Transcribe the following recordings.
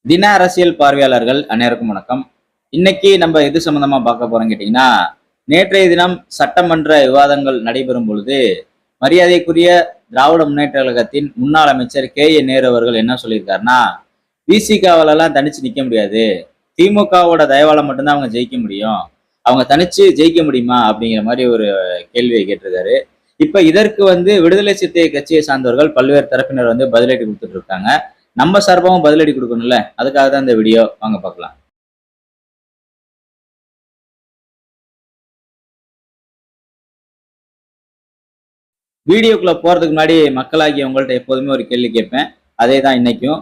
தின அரசியல் பார்வையாளர்கள் அனைவருக்கும் வணக்கம். இன்னைக்கு நம்ம எது சம்பந்தமா பார்க்க போறோம் கேட்டீங்கன்னா, நேற்றைய தினம் சட்டமன்ற விவாதங்கள் நடைபெறும் பொழுது மரியாதைக்குரிய திராவிட முன்னேற்ற கழகத்தின் முன்னாள் அமைச்சர் நேரு அவர்கள் என்ன சொல்லியிருக்காருன்னா, விசிகாவிலெல்லாம் தனிச்சு நிக்க முடியாது, திமுகவோட தயவால மட்டும்தான் அவங்க ஜெயிக்க முடியும், அவங்க தனிச்சு ஜெயிக்க முடியுமா அப்படிங்கிற மாதிரி ஒரு கேள்வியை கேட்டிருக்காரு. இப்ப இதற்கு விடுதலை சிறுத்தை கட்சியை சார்ந்தவர்கள் பல்வேறு தரப்பினர் பதிலடி கொடுத்துட்டு இருக்காங்க. நம்ம சார்பாகவும் பதிலடி கொடுக்கணும்ல, அதுக்காக தான் இந்த வீடியோ. வாங்க பார்க்கலாம். வீடியோக்குள்ள போறதுக்கு முன்னாடி மக்களாகிய உங்கள்ட்ட எப்போதுமே ஒரு கேள்வி கேட்பேன். அதே தான் இன்னைக்கும்.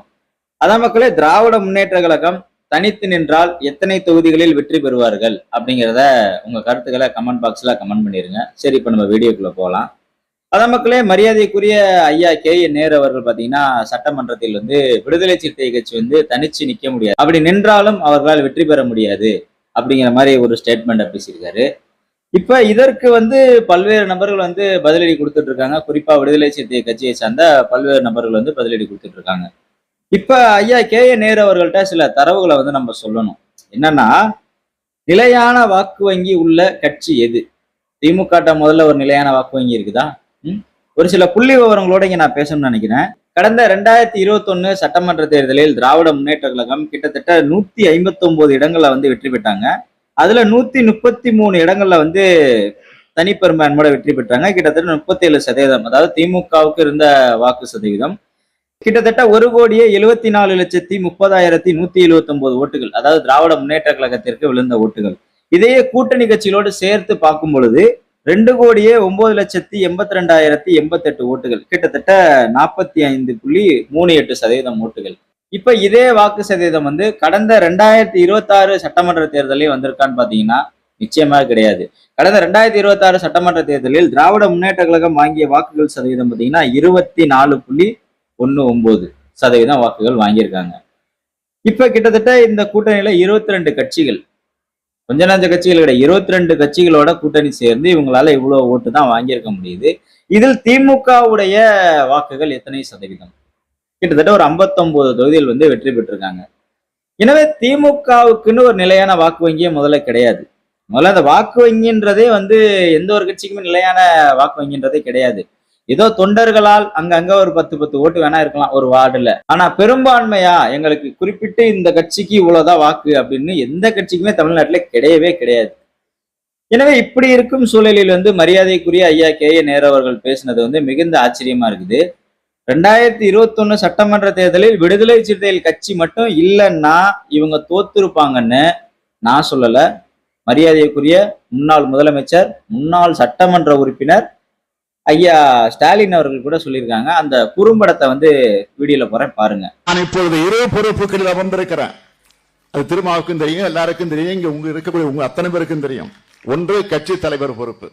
அதான் மக்களே, திராவிட முன்னேற்ற கழகம் தனித்து நின்றால் எத்தனை தொகுதிகளில் வெற்றி பெறுவார்கள் அப்படிங்கிறத உங்க கருத்துக்களை கமெண்ட் பாக்ஸ்ல கமெண்ட் பண்ணிருங்க. சரி, இப்ப நம்ம வீடியோக்குள்ள போகலாம். அதான் மக்களே, மரியாதைக்குரிய ஐயா நேரு அவர்கள் பாத்தீங்கன்னா, சட்டமன்றத்தில் விடுதலை சிறுத்தை கட்சி தனிச்சு நிக்க முடியாது, அப்படி நின்றாலும் அவர்களால் வெற்றி பெற முடியாது அப்படிங்கிற மாதிரி ஒரு ஸ்டேட்மெண்ட் பேசியிருக்காரு. இப்ப இதற்கு பல்வேறு நபர்கள் பதிலடி கொடுத்துட்டு இருக்காங்க. குறிப்பா விடுதலை சிறுத்தை கட்சியை சார்ந்த பல்வேறு நபர்கள் பதிலடி கொடுத்துட்டு இருக்காங்க. இப்ப ஐயா நேரு அவர்கள்ட்ட சில தரவுகளை நம்ம சொல்லணும். என்னன்னா, நிலையான வாக்கு வங்கி உள்ள கட்சி எது? திமுக முதல்ல ஒரு நிலையான வாக்கு வங்கி இருக்குதா? ஒரு சில புள்ளி விவரங்களோட இங்க நான் பேசணும்னு நினைக்கிறேன். கடந்த 2021 சட்டமன்ற தேர்தலில் திராவிட முன்னேற்ற கழகம் கிட்டத்தட்ட 159 இடங்கள்ல வெற்றி பெற்றாங்க. அதுல 133 இடங்கள்ல தனிப்பெரும்பான்மையோட வெற்றி பெற்றாங்க. கிட்டத்தட்ட 37%. அதாவது திமுகவுக்கு இருந்த வாக்கு சதவீதம் கிட்டத்தட்ட 1,74,30,179 ஓட்டுகள். அதாவது திராவிட முன்னேற்ற கழகத்திற்கு விழுந்த ஓட்டுகள். இதையே கூட்டணி கட்சிகளோடு சேர்த்து பார்க்கும் பொழுது 2,09,82,088 ஓட்டுகள், கிட்டத்தட்ட 45.38% ஓட்டுகள். இப்ப இதே வாக்கு சதவீதம் கடந்த 2026 சட்டமன்ற தேர்தலில் வந்திருக்கான்னு பாத்தீங்கன்னா நிச்சயமாக கிடையாது. கடந்த 2026 சட்டமன்ற தேர்தலில் திராவிட முன்னேற்ற கழகம் வாங்கிய வாக்குகள் சதவீதம் பாத்தீங்கன்னா 24.19% வாக்குகள் வாங்கியிருக்காங்க. இப்ப கிட்டத்தட்ட இந்த கூட்டணியில 22 கட்சிகள், கொஞ்ச நஞ்ச கட்சிகள் கிடையாது, 22 கட்சிகளோட கூட்டணி சேர்ந்து இவங்களால இவ்வளவு ஓட்டு தான் வாங்கியிருக்க முடியுது. இதில் திமுகவுடைய வாக்குகள் எத்தனை சதவீதம்? கிட்டத்தட்ட ஒரு 59 தொகுதியில் வெற்றி பெற்றிருக்காங்க. எனவே திமுகவுக்குன்னு ஒரு நிலையான வாக்கு வங்கியே முதல்ல கிடையாது. முதல்ல அந்த வாக்கு வங்கின்றதே எந்த ஒரு கட்சிக்குமே நிலையான வாக்கு வங்கின்றதே கிடையாது. ஏதோ தொண்டர்களால் அங்கங்க ஒரு 10 ஓட்டு வேணா இருக்கலாம் ஒரு வார்டுல. ஆனா பெரும்பான்மையா எங்களுக்கு குறிப்பிட்டு இந்த கட்சிக்கு இவ்வளவுதான் வாக்கு அப்படின்னு எந்த கட்சிக்குமே தமிழ்நாட்டுல கிடையவே கிடையாது. எனவே இப்படி இருக்கும் சூழலில் மரியாதைக்குரிய ஐயா நேரு அவர்கள் பேசினது மிகுந்த ஆச்சரியமா இருக்குது. 2021 சட்டமன்ற தேர்தலில் விடுதலை சிறுத்தைகள் கட்சி மட்டும் இல்லைன்னா இவங்க தோத்துருப்பாங்கன்னு நான் சொல்லல. மரியாதைக்குரிய முன்னாள் முதலமைச்சர், முன்னாள் சட்டமன்ற உறுப்பினர் ஐயா ஸ்டாலின் அவர்கள் கூட சொல்லியிருக்காங்க. அந்த குறும்படத்தை வீடியோல போறேன், பாருங்க. நான் இப்பொழுது இரு பொறுப்புகளில் அமர்ந்திருக்கிறேன். அது திருமாவுக்கும் தெரியும், எல்லாருக்கும் தெரியும், இங்க உங்க இருக்கக்கூடிய உங்க அத்தனை பேருக்கும் தெரியும். ஒன்று கட்சி தலைவர் பொறுப்பு,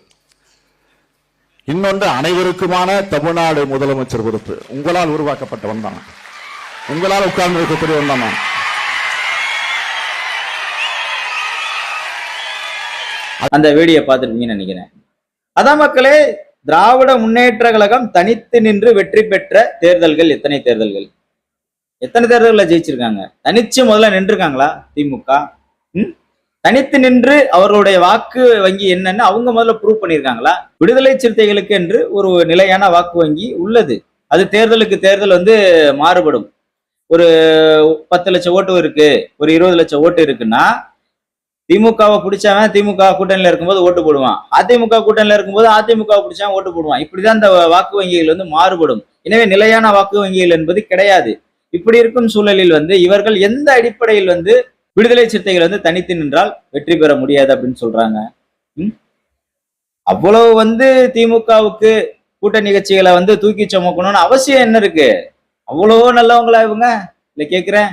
இன்னொன்று அனைவருக்குமான தமிழ்நாடு முதலமைச்சர் பொறுப்பு. உங்களால் உருவாக்கப்பட்டவன் தான், உங்களால் உட்கார்ந்து இருக்கக்கூடியவன் தான். அந்த வீடியோ பார்த்துருப்பீங்கன்னு நினைக்கிறேன். அதான் மக்களே, திராவிட முன்னேற்ற கழகம் தனித்து நின்று வெற்றி பெற்ற தேர்தல்கள் எத்தனை தேர்தல்கள்? எத்தனை தேர்தல்ல ஜெயிச்சிருக்காங்க? தனிச்சு முதல்ல நின்றுருக்காங்களா திமுக? தனித்து நின்று அவர்களுடைய வாக்கு வங்கி என்னன்னு அவங்க முதல்ல ப்ரூவ் பண்ணியிருக்காங்களா? விடுதலை சிறுத்தைகளுக்கு என்று ஒரு நிலையான வாக்கு வங்கி உள்ளது. அது தேர்தலுக்கு தேர்தல் மாறுபடும். ஒரு 10 லட்சம் ஓட்டு இருக்கு, ஒரு 20 லட்சம் ஓட்டு இருக்குன்னா திமுகவை பிடிச்சவன் திமுக கூட்டணியில இருக்கும்போது ஓட்டு போடுவான், அதிமுக கூட்டணியில இருக்கும்போது அதிமுக பிடிச்சவன் ஓட்டு போடுவான். இப்படிதான் இந்த வாக்கு வங்கிகள் மாறுபடும். எனவே நிலையான வாக்கு வங்கிகள் என்பது கிடையாது. இப்படி இருக்கும் சூழலில் இவர்கள் எந்த அடிப்படையில் விடுதலை சிறுத்தைகள் தனித்து நின்றால் வெற்றி பெற முடியாது அப்படின்னு சொல்றாங்க. அவ்வளவு திமுகவுக்கு கூட்டணி கட்சிகளை தூக்கி சுமக்கணும்னு அவசியம் என்ன இருக்கு? அவ்வளவோ நல்லவங்களா இவங்க? இல்ல கேக்குறேன்.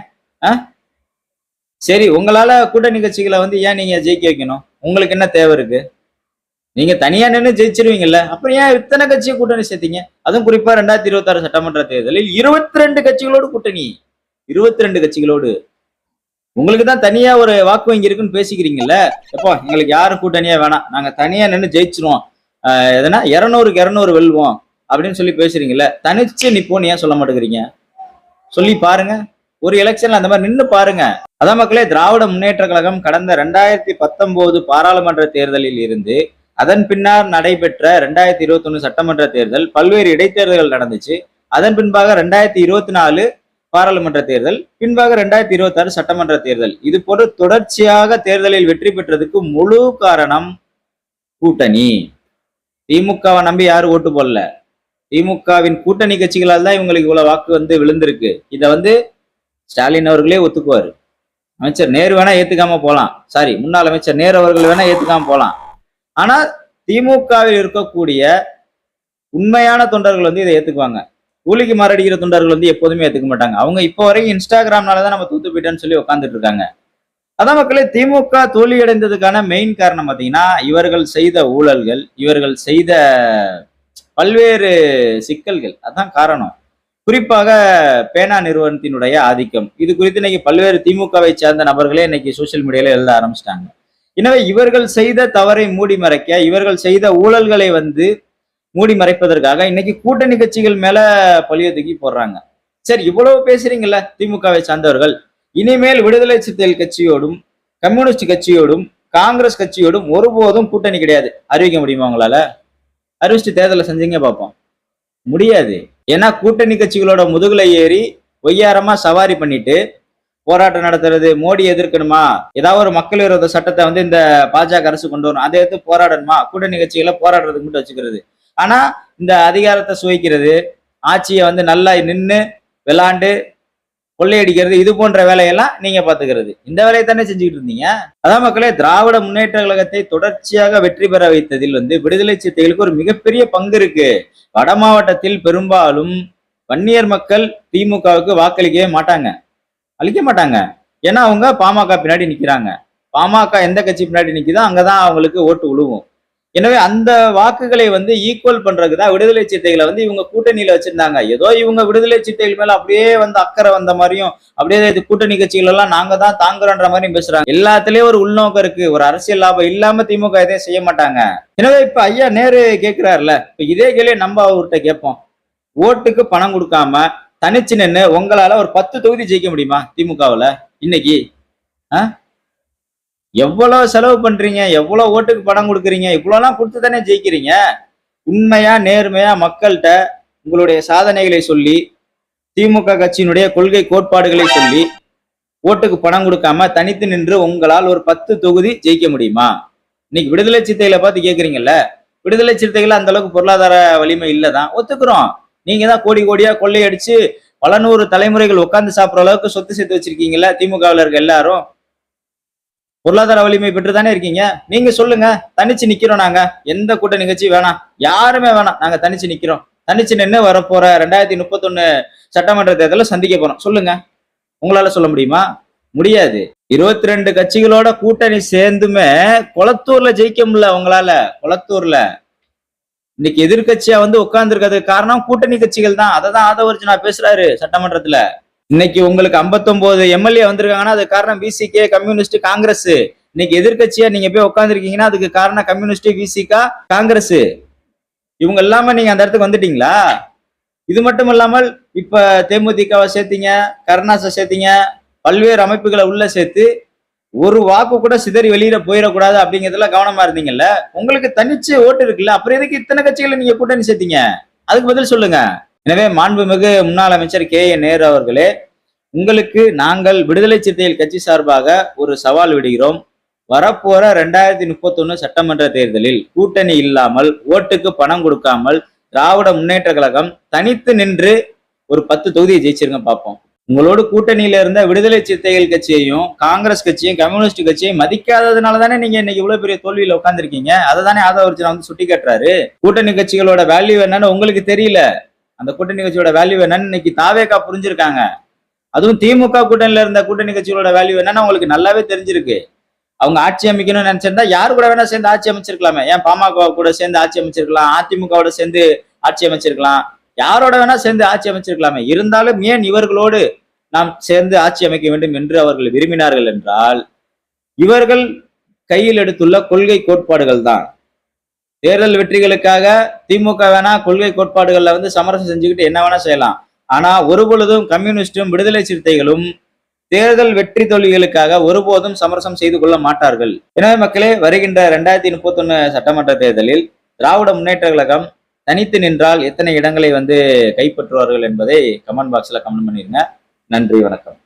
சரி, உங்களால கூட்டணி கட்சிகளை ஏன் நீங்க ஜெயிக்க வைக்கணும்? உங்களுக்கு என்ன தேவை இருக்கு? நீங்க தனியா நின்று ஜெயிச்சிருவீங்கல்ல, அப்புறம் ஏன் இத்தனை கட்சியை கூட்டணி சேர்த்தீங்க? அதுவும் குறிப்பா 2026 சட்டமன்ற தேர்தலில் 22 கட்சிகளோடு கூட்டணி. 22 கட்சிகளோடு. உங்களுக்கு தான் தனியா ஒரு வாக்கு வங்கி இருக்குன்னு பேசிக்கிறீங்கல்ல. எப்போ எங்களுக்கு யாரும் கூட்டணியா வேணாம், நாங்க தனியா நின்று ஜெயிச்சிருவோம், எதனா 200க்கு 200 வெல்வோம் அப்படின்னு சொல்லி பேசுறீங்கல்ல. தனிச்சு நிப்போன்னு ஏன் சொல்ல மாட்டேங்கிறீங்க? சொல்லி பாருங்க. ஒரு எலெக்ஷன்ல அந்த மாதிரி நின்னு பாருங்க. அதான் மக்களே, திராவிட முன்னேற்ற கழகம் கடந்த 2019 பாராளுமன்ற தேர்தலில் இருந்து அதன் பின்னர் நடைபெற்ற 2021 சட்டமன்ற தேர்தல், பல்வேறு இடைத்தேர்தல்கள் நடந்துச்சு. அதன் பின்பாக 2024 பாராளுமன்ற தேர்தல், பின்பாக 2026 சட்டமன்ற தேர்தல். இது போன்று தொடர்ச்சியாக தேர்தலில் வெற்றி பெற்றதுக்கு முழு காரணம் கூட்டணி. திமுகவை நம்பி யாரும் ஓட்டு போடல. திமுகவின் கூட்டணி கட்சிகளால் தான் இவங்களுக்கு இவ்வளவு வாக்கு விழுந்திருக்கு. இதை ஸ்டாலின் அவர்களே ஒத்துக்குவாரு. அமைச்சர் நேரு வேணா ஏத்துக்காம போலாம், சாரி முன்னாள் அமைச்சர் நேரு அவர்கள் வேணா ஏத்துக்காம போலாம். ஆனா திமுகவில் இருக்கக்கூடிய உண்மையான தொண்டர்கள் இதை ஏத்துக்குவாங்க. கூலிக்கு மாரடிக்கிற தொண்டர்கள் எப்போதுமே ஏத்துக்க மாட்டாங்க. அவங்க இப்போ வரைக்கும் இன்ஸ்டாகிராம்னாலதான் நம்ம தூத்து போயிட்டோன்னு சொல்லி உட்காந்துட்டு இருக்காங்க. அதான் மக்களே, திமுக தோல்வியடைந்ததுக்கான மெயின் காரணம் பாத்தீங்கன்னா இவர்கள் செய்த ஊழல்கள், இவர்கள் செய்த பல்வேறு சிக்கல்கள், அதான் காரணம். குறிப்பாக பேனா நிறுவனத்தினுடைய ஆதிக்கம். இது குறித்து இன்னைக்கு பல்வேறு திமுகவை சேர்ந்த நபர்களே இன்னைக்கு சோசியல் மீடியால எழுத ஆரம்பிச்சிட்டாங்க. எனவே இவர்கள் செய்த தவறை மூடி மறைக்க, இவர்கள் செய்த ஊழல்களை மூடி மறைப்பதற்காக இன்னைக்கு கூட்டணி கட்சிகள் மேல பழிய தூக்கி போடுறாங்க. சரி, இவ்வளவு பேசுறீங்கல்ல திமுகவை சார்ந்தவர்கள், இனிமேல் விடுதலை சிறுத்தைகள் கட்சியோடும், கம்யூனிஸ்ட் கட்சியோடும், காங்கிரஸ் கட்சியோடும் ஒருபோதும் கூட்டணி கிடையாது அறிவிக்க முடியுமா உங்களால? அறிவிச்சுட்டு தேர்தலை செஞ்சீங்க பார்ப்போம். முடியாது. ஏன்னா கூட்டணி கட்சிகளோட முதுகுல ஏறி ஒய்யாரமா சவாரி பண்ணிட்டு போராட்டம் நடத்துறது, மோடி எதிர்க்கணுமா, ஏதாவது ஒரு மக்கள் விரோத சட்டத்தை இந்த பாஜக அரசு கொண்டு வரும், அதை எடுத்து போராடணுமா, கூட்டணி கட்சிகளை போராடுறதுக்கு மட்டும் வச்சுக்கிறது. ஆனா இந்த அதிகாரத்தை சுவைக்கிறது, ஆட்சியை நல்லா நின்று விளாண்டு கொள்ளையடிக்கிறது, இது போன்ற வேலையெல்லாம் நீங்க பாத்துக்கிறது. இந்த வேலையை தானே செஞ்சுக்கிட்டு இருந்தீங்க. அதான் மக்களே, திராவிட முன்னேற்ற கழகத்தை தொடர்ச்சியாக வெற்றி பெற வைத்ததில் விடுதலை சிறுத்தைகளுக்கு ஒரு மிகப்பெரிய பங்கு இருக்கு. வட மாவட்டத்தில் பெரும்பாலும் வன்னியர் மக்கள் திமுகவுக்கு வாக்களிக்கவே மாட்டாங்க, அளிக்க மாட்டாங்க. ஏன்னா அவங்க பாமக பின்னாடி நிக்கிறாங்க. பாமக எந்த கட்சி பின்னாடி நிக்குதோ அங்கதான் அவங்களுக்கு ஓட்டு விழுவும். எனவே அந்த வாக்குகளை ஈக்குவல் பண்றதுக்குதான் விடுதலை சிறுத்தைகளை இவங்க கூட்டணியில வச்சிருந்தாங்க. ஏதோ இவங்க விடுதலை சிறுத்தைகள் மேல அப்படியே அக்கறை வந்த மாதிரியும், அப்படியே கூட்டணி கட்சிகள் எல்லாம் நாங்க தான் தாங்குறோன்ற மாதிரியும் பேசுறாங்க. எல்லாத்துலயும் ஒரு உள்நோக்கம் இருக்கு. ஒரு அரசியல் லாபம் இல்லாம திமுக எதையும் செய்ய மாட்டாங்க. எனவே இப்ப ஐயா நேரு கேட்கிறாருல, இப்ப இதே கேள்வி நம்ம அவர்கிட்ட கேட்போம். ஓட்டுக்கு பணம் கொடுக்காம தனிச்சு நின்று உங்களால ஒரு 10 தொகுதி ஜெயிக்க முடியுமா திமுகவுல இன்னைக்கு? எவ்வளவு செலவு பண்றீங்க, எவ்வளவு ஓட்டுக்கு பணம் கொடுக்குறீங்க, இவ்வளவுலாம் கொடுத்து தானே ஜெயிக்கிறீங்க. உண்மையா நேர்மையா மக்கள்கிட்ட உங்களுடைய சாதனைகளை சொல்லி, திமுக கட்சியினுடைய கொள்கை கோட்பாடுகளை சொல்லி, ஓட்டுக்கு பணம் கொடுக்காம தனித்து நின்று உங்களால் ஒரு 10 தொகுதி ஜெயிக்க முடியுமா? இன்னைக்கு விடுதலை சிறுத்தைகளை பார்த்து கேக்குறீங்கல்ல, விடுதலை சிறுத்தைகள் அந்த அளவுக்கு பொருளாதார வலிமை இல்லதான், ஒத்துக்கிறோம். நீங்க தான் கோடி கோடியா கொள்ளையடிச்சு பல 100 தலைமுறைகள் உட்கார்ந்து சாப்பிடுற அளவுக்கு சொத்து சேர்த்து வச்சிருக்கீங்கல்ல திமுகவில் இருக்க எல்லாரும். பொருளாதார வலிமை பெற்று தானே இருக்கீங்க. நீங்க சொல்லுங்க, தனிச்சு நிக்கிறோம் நாங்க, எந்த கூட்டணி கட்சி வேணாம், யாருமே வேணாம், நாங்க தனிச்சு நிக்கிறோம், தனிச்சு நின்று வரப்போற 2031 சட்டமன்ற தேர்தலை சந்திக்க போறோம், சொல்லுங்க. உங்களால சொல்ல முடியுமா? முடியாது. 22 கட்சிகளோட கூட்டணி சேர்ந்துமே கொளத்தூர்ல ஜெயிக்க முடியல உங்களால. கொளத்தூர்ல இன்னைக்கு எதிர்கட்சியா உட்கார்ந்து இருக்கிறதுக்கு காரணம் கூட்டணி கட்சிகள் தான். அதை தான் ஆதவர்ஜுனா பேசுறாரு சட்டமன்றத்துல. இன்னைக்கு உங்களுக்கு 59 எம்எல்ஏ வந்திருக்காங்கன்னா அது காரணம் விசிகே, கம்யூனிஸ்ட், காங்கிரஸ். இன்னைக்கு எதிர்கட்சியா நீங்க போய் உட்காந்துருக்கீங்கன்னா அதுக்கு காரணம் கம்யூனிஸ்ட், விசிகா, காங்கிரஸ். இவங்க இல்லாம நீங்க அந்த இடத்துக்கு வந்துட்டீங்களா? இது மட்டும் இல்லாமல் இப்ப தேமுதிகவை சேர்த்தீங்க, கருணாசை சேர்த்தீங்க, பல்வேறு அமைப்புகளை உள்ள சேர்த்து ஒரு வாக்கு கூட சிதறி வெளியில போயிடக்கூடாது அப்படிங்கிறதுல கவனமா இருந்தீங்கல்ல. உங்களுக்கு தனிச்சு ஓட்டு இருக்குல்ல, அப்புறம் எதுக்கு இத்தனை கட்சிகளை நீங்க கூட்டணி சேர்த்தீங்க? அதுக்கு பதில் சொல்லுங்க. எனவே மாண்புமிகு முன்னாள் அமைச்சர் கே ஏ நேரு அவர்களே, உங்களுக்கு நாங்கள் விடுதலை சிறுத்தைகள் கட்சி சார்பாக ஒரு சவால் விடுகிறோம். வரப்போற 2031 சட்டமன்ற தேர்தலில் கூட்டணி இல்லாமல், ஓட்டுக்கு பணம் கொடுக்காமல் திராவிட முன்னேற்ற கழகம் தனித்து நின்று ஒரு 10 தொகுதியை ஜெயிச்சிருங்க பார்ப்போம். உங்களோட கூட்டணியில இருந்த விடுதலை சிறுத்தைகள் கட்சியையும், காங்கிரஸ் கட்சியும், கம்யூனிஸ்ட் கட்சியும் மதிக்காததுனால தானே நீங்க இன்னைக்கு இவ்வளவு பெரிய தோல்வியில உட்காந்துருக்கீங்க. அதை தானே ஆதவர்ஜுனா சுட்டி காட்டுறாரு. கூட்டணி கட்சிகளோட வேல்யூ என்னன்னு உங்களுக்கு தெரியல. அந்த கூட்டணி கட்சியோட வேல்யூ என்னன்னு இன்னைக்கு தாவேகா புரிஞ்சிருக்காங்க. அதுவும் திமுக கூட்டணியில இருந்த கூட்டணி கட்சிகளோட வேல்யூ என்னன்னு உங்களுக்கு நல்லாவே தெரிஞ்சிருக்கு. அவங்க ஆட்சி அமைக்கணும்னு நினைச்சிருந்தா யாரு கூட வேணா சேர்ந்து ஆட்சி அமைச்சிருக்கலாமே. ஏன் பாமக கூட சேர்ந்து ஆட்சி அமைச்சிருக்கலாம், அதிமுகவோட சேர்ந்து ஆட்சி அமைச்சிருக்கலாம், யாரோட வேணா சேர்ந்து ஆட்சி அமைச்சிருக்கலாமே. இருந்தாலும் ஏன் இவர்களோடு நாம் சேர்ந்து ஆட்சி அமைக்க வேண்டும் என்று அவர்கள் விரும்பினார்கள் என்றால், இவர்கள் கையில் எடுத்துள்ள கொள்கை கோட்பாடுகள் தான். தேர்தல் வெற்றிகளுக்காக திமுக வேணா கொள்கை கோட்பாடுகள்ல சமரசம் செஞ்சுக்கிட்டு என்ன வேணா செய்யலாம். ஆனா ஒருபொழுதும் கம்யூனிஸ்டும் விடுதலை சிறுத்தைகளும் தேர்தல் வெற்றி தோல்விகளுக்காக ஒருபோதும் சமரசம் செய்து கொள்ள மாட்டார்கள். எனவே மக்களே, வருகின்ற 2031 சட்டமன்ற தேர்தலில் திராவிட முன்னேற்ற கழகம் தனித்து நின்றால் எத்தனை இடங்களை கைப்பற்றுவார்கள் என்பதை கமெண்ட் பாக்ஸ்ல கமெண்ட் பண்ணிருங்க. நன்றி, வணக்கம்.